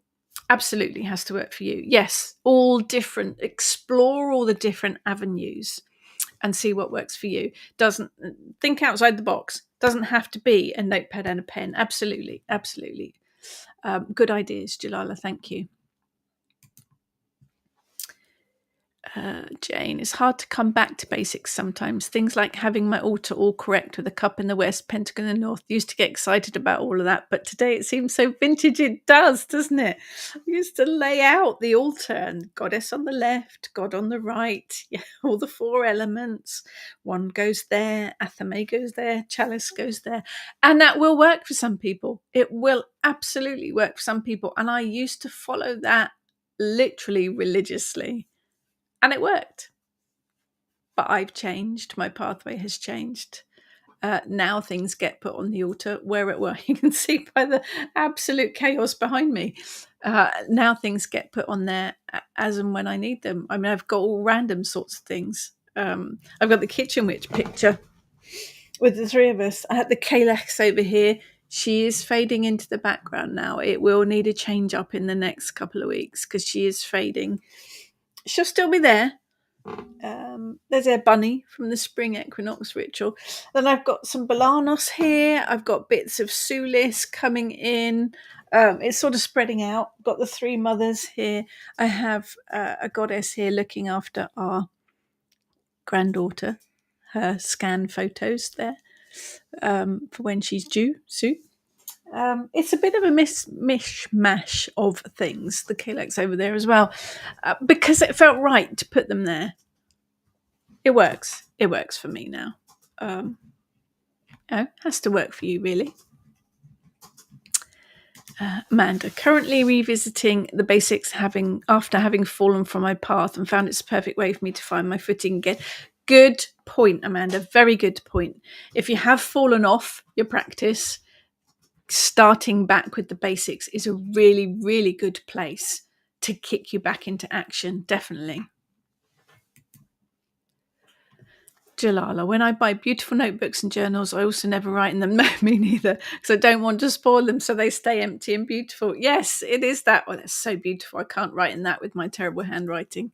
Absolutely has to work for you. Yes, all different. Explore all the different avenues and see what works for you. Doesn't think outside the box. Doesn't have to be a notepad and a pen. Absolutely, absolutely. Good ideas, Jalala. Thank you. Jane, it's hard to come back to basics sometimes. Things like having my altar all correct with a cup in the west, pentagon in the north. Used to get excited about all of that, but today it seems so vintage. It does, doesn't it? We used to lay out the altar and goddess on the left, God on the right, yeah, all the four elements. One goes there, athame goes there, chalice goes there. And that will work for some people. It will absolutely work for some people. And I used to follow that literally religiously. And it worked. But I've changed. My pathway has changed. Now things get put on the altar where it were. You can see by the absolute chaos behind me. Now things get put on there as and when I need them. I mean, I've got all random sorts of things. I've got the kitchen witch picture with the three of us. I had the Kalex over here. She is fading into the background now. It will need a change up in the next couple of weeks because she is fading. She'll still be there. There's our bunny from the spring equinox ritual. Then I've got some Balanos here. I've got bits of Sulis coming in. It's sort of spreading out. I've got the three mothers here. I have a goddess here looking after our granddaughter. Her scan photos there for when she's due soon. It's a bit of a mishmash of things, the Kalex over there as well, because it felt right to put them there. It works. It works for me now. Has to work for you, really. Amanda, currently revisiting the basics after having fallen from my path and found it's a perfect way for me to find my footing again. Good point, Amanda. Very good point. If you have fallen off your practice, starting back with the basics is a really, really good place to kick you back into action. Definitely. Jalala, when I buy beautiful notebooks and journals, I also never write in them. No, me neither, because I don't want to spoil them so they stay empty and beautiful. Yes, it is that. Oh, that's so beautiful. I can't write in that with my terrible handwriting.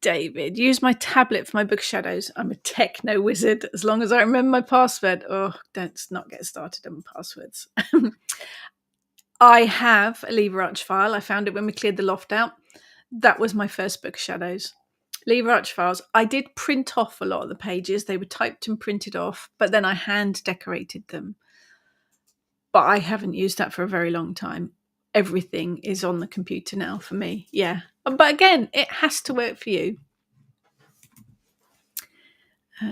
David, use my tablet for my book shadows. I'm a techno wizard. As long as I remember my password. Oh, don't not get started on passwords. I have a Lever Arch file. I found it when we cleared the loft out. That was my first book shadows. Lever Arch files. I did print off a lot of the pages. They were typed and printed off, but then I hand decorated them. But I haven't used that for a very long time. Everything is on the computer now for me. Yeah. But again, it has to work for you.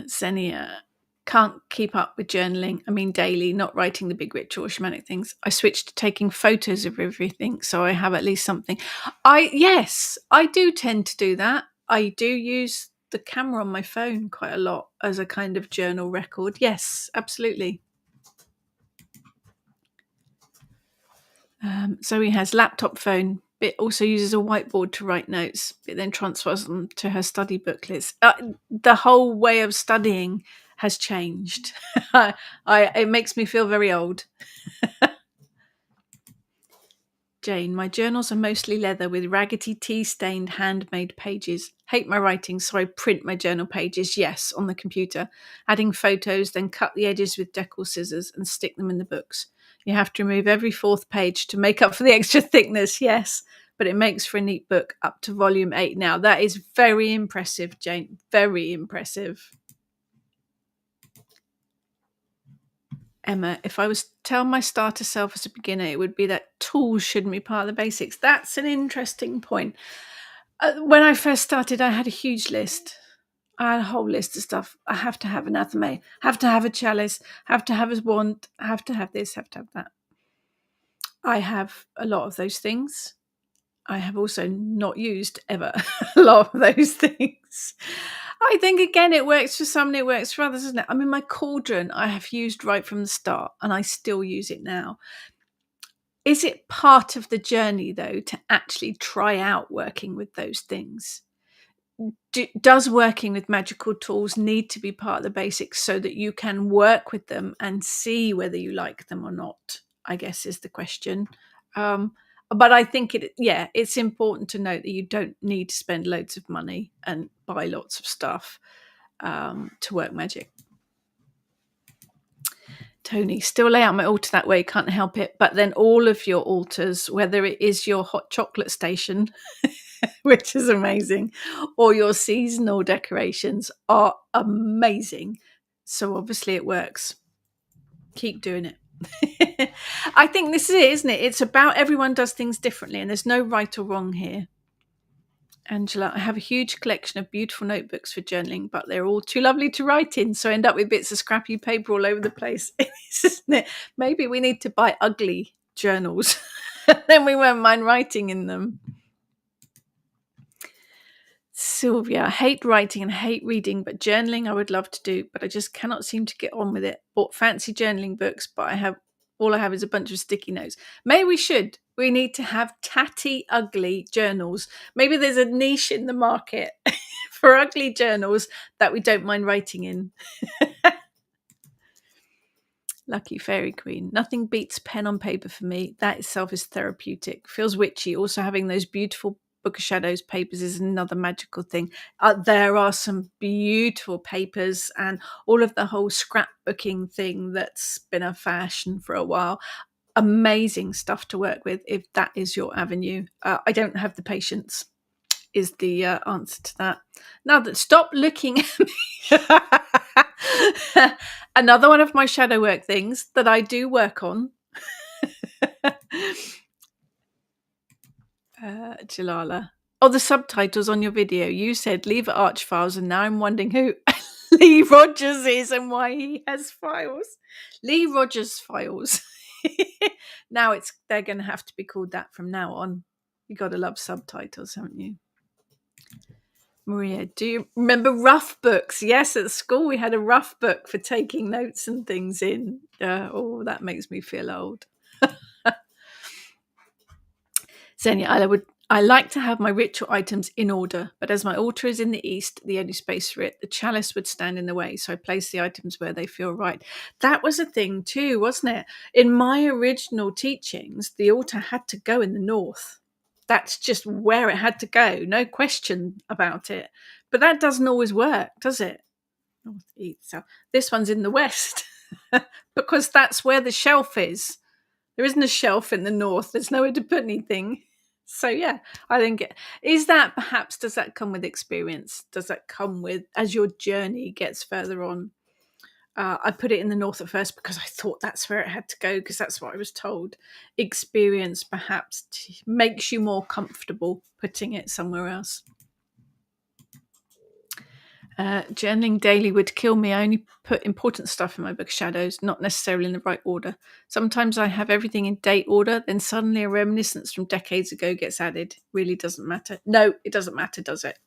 Xenia. Can't keep up with journaling. I mean, daily, not writing the big ritual shamanic things. I switched to taking photos of everything, so I have at least something. Yes, I do tend to do that. I do use the camera on my phone quite a lot as a kind of journal record. Yes, absolutely. Zoe has laptop phone. It also uses a whiteboard to write notes. It then transfers them to her study booklets. The whole way of studying has changed. It makes me feel very old. Jane, my journals are mostly leather with raggedy tea-stained handmade pages. Hate my writing, so I print my journal pages, yes, on the computer, adding photos, then cut the edges with decal scissors and stick them in the books. You have to remove every fourth page to make up for the extra thickness, yes, but it makes for a neat book up to volume 8 now. That is very impressive, Jane, very impressive. Emma, if I was to tell my starter self as a beginner, it would be that tools shouldn't be part of the basics. That's an interesting point. When I first started, I had a huge list. I had a whole list of stuff. I have to have an athame, have to have a chalice, have to have a wand, have to have this, have to have that. I have a lot of those things. I have also not used ever a lot of those things. I think, again, it works for some and it works for others, doesn't it? I mean, my cauldron I have used right from the start and I still use it now. Is it part of the journey, though, to actually try out working with those things? Does working with magical tools need to be part of the basics so that you can work with them and see whether you like them or not, I guess is the question. But I think it's important to note that you don't need to spend loads of money and buy lots of stuff to work magic. Tony, still lay out my altar that way, can't help it. But then all of your altars, whether it is your hot chocolate station, which is amazing, or your seasonal decorations are amazing. So obviously it works. Keep doing it. I think this is it, isn't it? It's about everyone does things differently and there's no right or wrong here. Angela, I have a huge collection of beautiful notebooks for journaling, but they're all too lovely to write in, so I end up with bits of scrappy paper all over the place. Isn't it? Maybe we need to buy ugly journals. Then we won't mind writing in them. Sylvia, I hate writing and hate reading, but journaling I would love to do, but I just cannot seem to get on with it. Bought fancy journaling books, but all I have is a bunch of sticky notes. Maybe we should. We need to have tatty, ugly journals. Maybe there's a niche in the market for ugly journals that we don't mind writing in. Lucky Fairy Queen. Nothing beats pen on paper for me. That itself is therapeutic. Feels witchy. Also having those beautiful Book of Shadows papers is another magical thing. There are some beautiful papers and all of the whole scrapbooking thing that's been a fashion for a while. Amazing stuff to work with if that is your avenue. I don't have the patience is the answer to that. Now that stop looking at me. Another one of my shadow work things that I do work on. Jalala. Oh, the subtitles on your video. You said Lever Arch files, and now I'm wondering who Lee Rogers is and why he has files. Lee Rogers files. Now they're going to have to be called that from now on. You got to love subtitles, haven't you? Maria, do you remember rough books? Yes, at school we had a rough book for taking notes and things in. That makes me feel old. Xenia, I like to have my ritual items in order, but as my altar is in the east, the only space for it, the chalice would stand in the way, so I place the items where they feel right. That was a thing too, wasn't it? In my original teachings, the altar had to go in the north. That's just where it had to go, no question about it. But that doesn't always work, does it? North, east, south. This one's in the west because that's where the shelf is. There isn't a shelf in the north. There's nowhere to put anything. So yeah, I think is that perhaps, does that come with experience? Does that come with, as your journey gets further on? I put it in the north at first because I thought that's where it had to go, because that's what I was told. Experience perhaps makes you more comfortable putting it somewhere else. Journaling daily would kill me. I only put important stuff in my book of shadows, not necessarily in the right order. Sometimes I have everything in date order, then suddenly a reminiscence from decades ago gets added. Really doesn't matter. No, it doesn't matter, does it?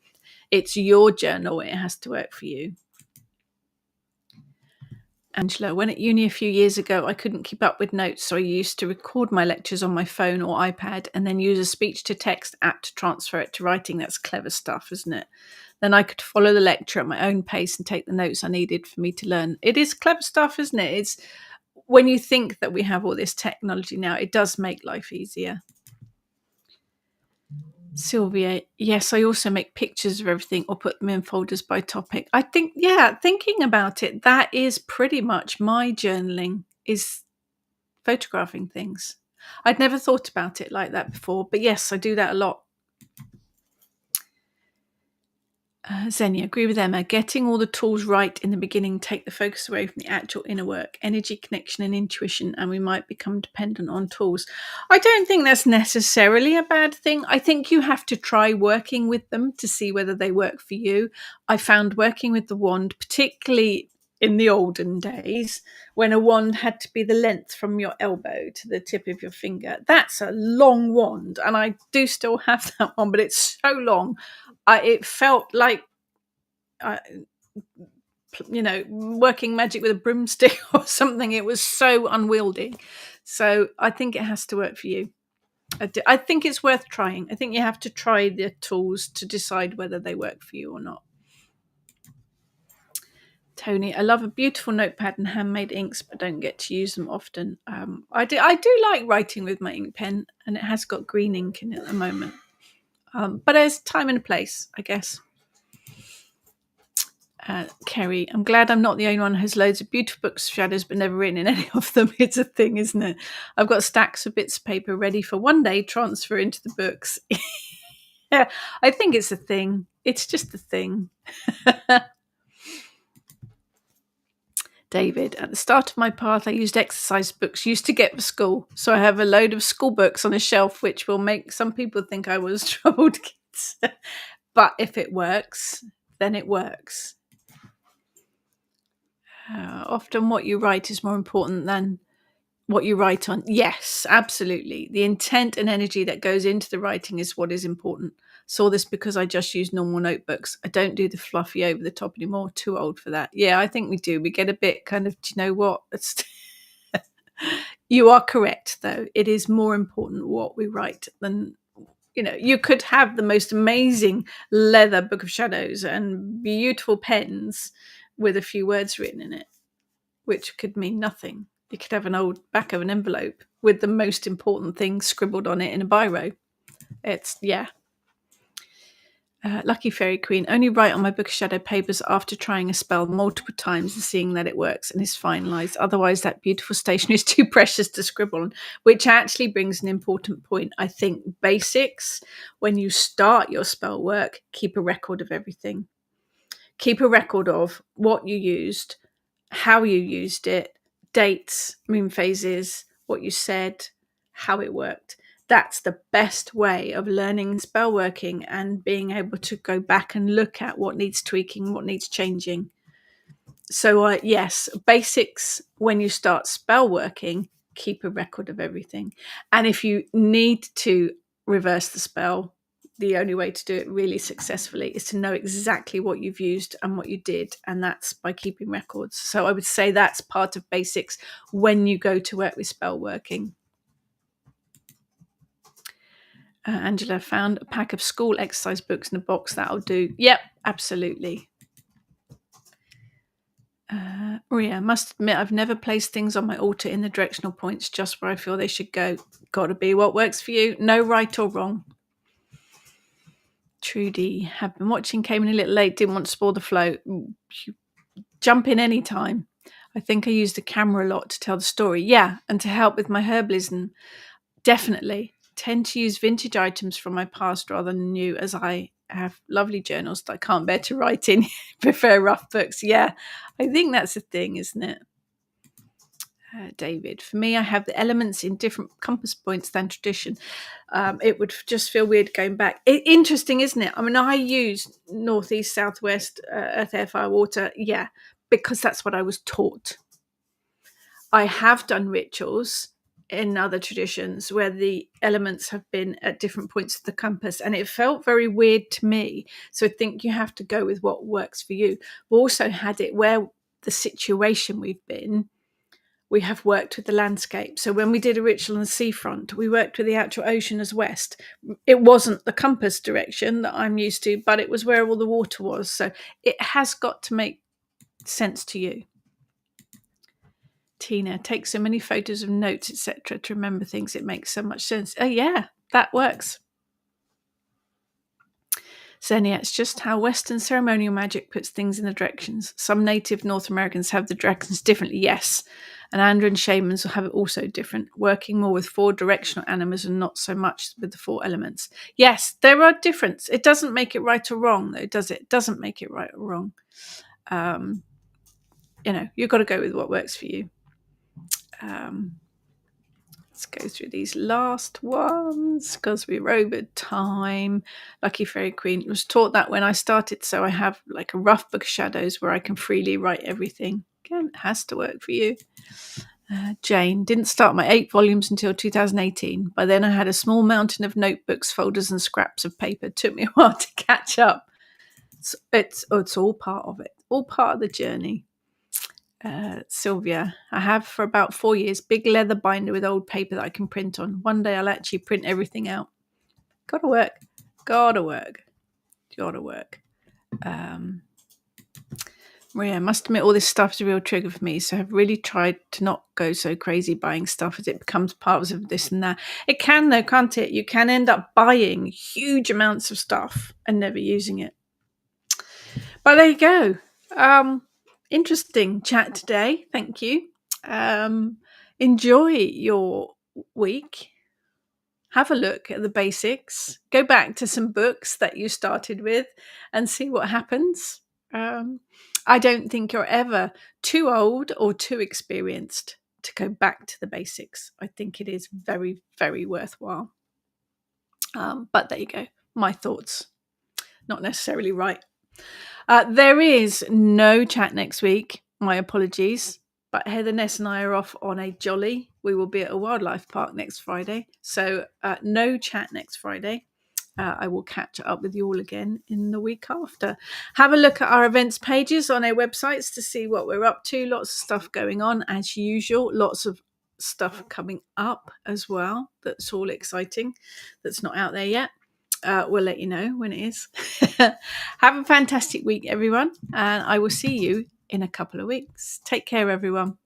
It's your journal. It has to work for you. Angela, when at uni a few years ago, I couldn't keep up with notes, so I used to record my lectures on my phone or iPad and then use a speech-to-text app to transfer it to writing. That's clever stuff, isn't it? Then I could follow the lecture at my own pace and take the notes I needed for me to learn. It is clever stuff, isn't it? It's when you think that we have all this technology now, it does make life easier. Sylvia, yes, I also make pictures of everything or put them in folders by topic. I think, yeah, thinking about it, that is pretty much my journaling, is photographing things. I'd never thought about it like that before, but yes, I do that a lot. Xenia, agree with Emma. Getting all the tools right in the beginning take the focus away from the actual inner work, energy, connection, and intuition, and we might become dependent on tools. I don't think that's necessarily a bad thing. I think you have to try working with them to see whether they work for you. I found working with the wand, particularly in the olden days, when a wand had to be the length from your elbow to the tip of your finger. That's a long wand, and I do still have that one, but it's so long. It felt like, working magic with a broomstick or something. It was so unwieldy. So I think it has to work for you. I think it's worth trying. I think you have to try the tools to decide whether they work for you or not. Tony, I love a beautiful notepad and handmade inks, but don't get to use them often. I do like writing with my ink pen, and it has got green ink in it at the moment. But there's time and a place, I guess. Kerry, I'm glad I'm not the only one who has loads of beautiful books of shadows but never written in any of them. It's a thing, isn't it? I've got stacks of bits of paper ready for one day transfer into the books. Yeah, I think it's a thing. It's just a thing. David, at the start of my path, I used exercise books used to get for school. So I have a load of school books on a shelf, which will make some people think I was troubled kids. But if it works, then it works. Often what you write is more important than what you write on. Yes, absolutely. The intent and energy that goes into the writing is what is important. Saw this because I just use normal notebooks. I don't do the fluffy over the top anymore. Too old for that. Yeah, I think we do. We get a bit kind of, do you know what? You are correct, though. It is more important what we write than, you could have the most amazing leather book of shadows and beautiful pens with a few words written in it, which could mean nothing. You could have an old back of an envelope with the most important thing scribbled on it in a biro. It's, yeah. Lucky Fairy Queen, only write on my book of shadow papers after trying a spell multiple times and seeing that it works and is finalised. Otherwise, that beautiful stationery is too precious to scribble on, which actually brings an important point. I think basics, when you start your spell work, keep a record of everything. Keep a record of what you used, how you used it, dates, moon phases, what you said, how it worked. That's the best way of learning spell working and being able to go back and look at what needs tweaking, what needs changing. So yes, basics, when you start spell working, keep a record of everything. And if you need to reverse the spell, the only way to do it really successfully is to know exactly what you've used and what you did, and that's by keeping records. So I would say that's part of basics when you go to work with spell working. Angela, found a pack of school exercise books in a box. That'll do. Yep, absolutely. Maria, must admit I've never placed things on my altar in the directional points, just where I feel they should go. Gotta be what works for you. No right or wrong. Trudy, have been watching, came in a little late, didn't want to spoil the flow. Jump in any time. I think I used the camera a lot to tell the story. Yeah, and to help with my herbalism. Definitely. tend to use vintage items from my past rather than new, as I have lovely journals that I can't bear to write in. Prefer rough books. Yeah, I think that's a thing, isn't it? David, for me, I have the elements in different compass points than tradition. It would just feel weird going back. Interesting, isn't it? I mean, I use northeast, southwest, earth, air, fire, water. Yeah, because that's what I was taught. I have done rituals in other traditions where the elements have been at different points of the compass, and it felt very weird to me. So I think you have to go with what works for you. We also had it where the situation we've been, we have worked with the landscape. So when we did a ritual on the seafront, we worked with the actual ocean as west. It wasn't the compass direction that I'm used to, but it was where all the water was. So it has got to make sense to you. Tina, take so many photos of notes, etc., to remember things. It makes so much sense. Oh, yeah, that works. Xenia, it's just how Western ceremonial magic puts things in the directions. Some native North Americans have the directions differently, yes. And Andran shamans will have it also different, working more with 4 directional animals and not so much with the 4 elements. Yes, there are differences. It doesn't make it right or wrong, though, does it? It doesn't make it right or wrong. You've got to go with what works for you. Let's go through these last ones because we're over time. Lucky Fairy Queen was taught that when I started, so I have like a rough book of shadows where I can freely write everything. Again, it has to work for you. Jane, didn't start my 8 volumes until 2018. By then I had a small mountain of notebooks, folders and scraps of paper. It took me a while to catch up. It's all part of it, all part of the journey. Sylvia, I have for about 4 years, big leather binder with old paper that I can print on. One day I'll actually print everything out. Gotta work. Maria, I must admit all this stuff is a real trigger for me, so I've really tried to not go so crazy buying stuff as it becomes part of this and that. It can though, can't it? You can end up buying huge amounts of stuff and never using it. But there you go. Interesting chat today. Thank you. Enjoy your week. Have a look at the basics. Go back to some books that you started with and see what happens. I don't think you're ever too old or too experienced to go back to the basics. I think it is very, very worthwhile. But there you go. My thoughts. Not necessarily right. There is no chat next week. My apologies. But Heather Ness and I are off on a jolly. We will be at a wildlife park next Friday. So no chat next Friday. I will catch up with you all again in the week after. Have a look at our events pages on our websites to see what we're up to. Lots of stuff going on as usual. Lots of stuff coming up as well. That's all exciting. That's not out there yet. We'll let you know when it is. Have a fantastic week, everyone. And I will see you in a couple of weeks. Take care, everyone.